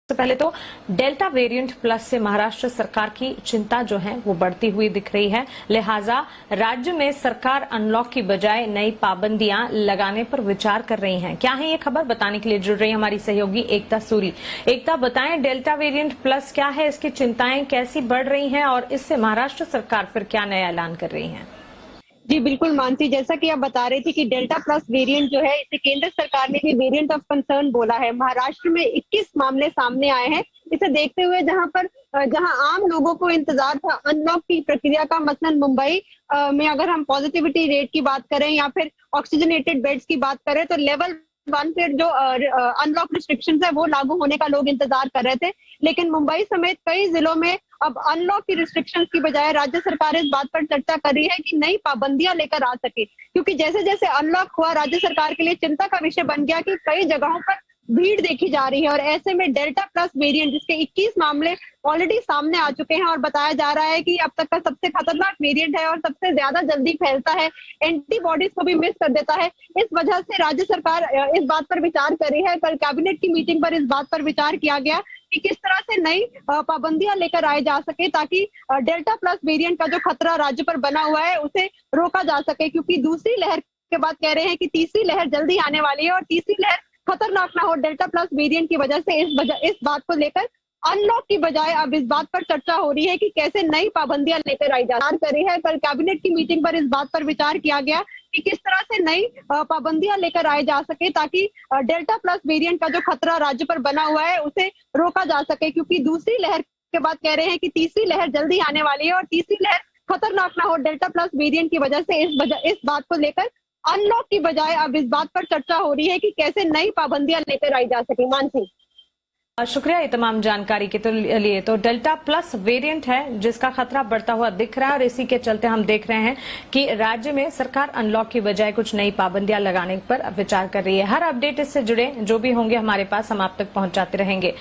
सबसे पहले तो डेल्टा वेरिएंट प्लस से महाराष्ट्र सरकार की चिंता जो है वो बढ़ती हुई दिख रही है। लिहाजा राज्य में सरकार अनलॉक की बजाय नई पाबंदियां लगाने पर विचार कर रही है। क्या है ये खबर, बताने के लिए जुड़ रही है हमारी सहयोगी एकता सूरी। एकता, बताएं डेल्टा वेरिएंट प्लस क्या है, इसकी चिंताएं कैसी बढ़ रही हैं और इससे महाराष्ट्र सरकार फिर क्या नया ऐलान कर रही है? जी बिल्कुल मानसी, जैसा कि आप बता रही थी कि डेल्टा प्लस वेरिएंट जो है इसे केंद्र सरकार ने भी वेरिएंट ऑफ कंसर्न बोला है। महाराष्ट्र में 21 मामले सामने आए हैं। इसे देखते हुए जहां आम लोगों को इंतजार था अनलॉक की प्रक्रिया का, मसलन मुंबई में अगर हम पॉजिटिविटी रेट की बात करें या फिर ऑक्सीजनेटेड बेड्स की बात करें, तो लेवल 1 पे जो अनलॉक रिस्ट्रिक्शंस है वो लागू होने का लोग इंतजार कर रहे थे। लेकिन मुंबई समेत कई जिलों में अब अनलॉक की रिस्ट्रिक्शंस की बजाय राज्य सरकार इस बात पर चर्चा कर रही है कि नई पाबंदियां लेकर आ सके, क्योंकि जैसे जैसे अनलॉक हुआ राज्य सरकार के लिए चिंता का विषय बन गया कि कई जगहों पर भीड़ देखी जा रही है। और ऐसे में डेल्टा प्लस वेरिएंट, जिसके 21 मामले ऑलरेडी सामने आ चुके हैं और बताया जा रहा है कि अब तक का सबसे खतरनाक वेरिएंट है और सबसे ज्यादा जल्दी फैलता है, एंटीबॉडीज को भी मिस कर देता है। इस वजह से राज्य सरकार इस बात पर विचार कर रही है। कल कैबिनेट की मीटिंग पर इस बात पर विचार किया गया कि किस तरह से नई पाबंदियां लेकर आए जा सके, ताकि डेल्टा प्लस वेरिएंट का जो खतरा राज्य पर बना हुआ है उसे रोका जा सके। क्योंकि दूसरी लहर के बाद कह रहे हैं कि तीसरी लहर जल्दी आने वाली है और तीसरी लहर खतरनाक ना हो डेल्टा प्लस वेरिएंट की वजह से। इस बात को लेकर अनलॉक की बजाय अब इस बात पर चर्चा हो रही है कि कैसे नई पाबंदियां लेकर आई जा रही है। कल कैबिनेट की मीटिंग पर इस बात पर विचार किया गया कि किस तरह से नई पाबंदियां लेकर आए जा सके, ताकि डेल्टा प्लस वेरिएंट का जो खतरा राज्य पर बना हुआ है उसे रोका जा सके। क्योंकि दूसरी लहर के बाद कह रहे हैं कि तीसरी लहर जल्दी आने वाली है और तीसरी लहर खतरनाक ना हो डेल्टा प्लस वेरिएंट की वजह से। इस बात को लेकर अनलॉक की बजाय अब इस बात पर चर्चा हो रही है कि कैसे नई पाबंदियां लेकर आई जा सके। मानसी, शुक्रिया ये तमाम जानकारी के लिए। तो डेल्टा प्लस वेरिएंट है जिसका खतरा बढ़ता हुआ दिख रहा है और इसी के चलते हम देख रहे हैं कि राज्य में सरकार अनलॉक की बजाय कुछ नई पाबंदियां लगाने पर विचार कर रही है। हर अपडेट इससे जुड़े जो भी होंगे हमारे पास हम आप तक पहुंचाते रहेंगे।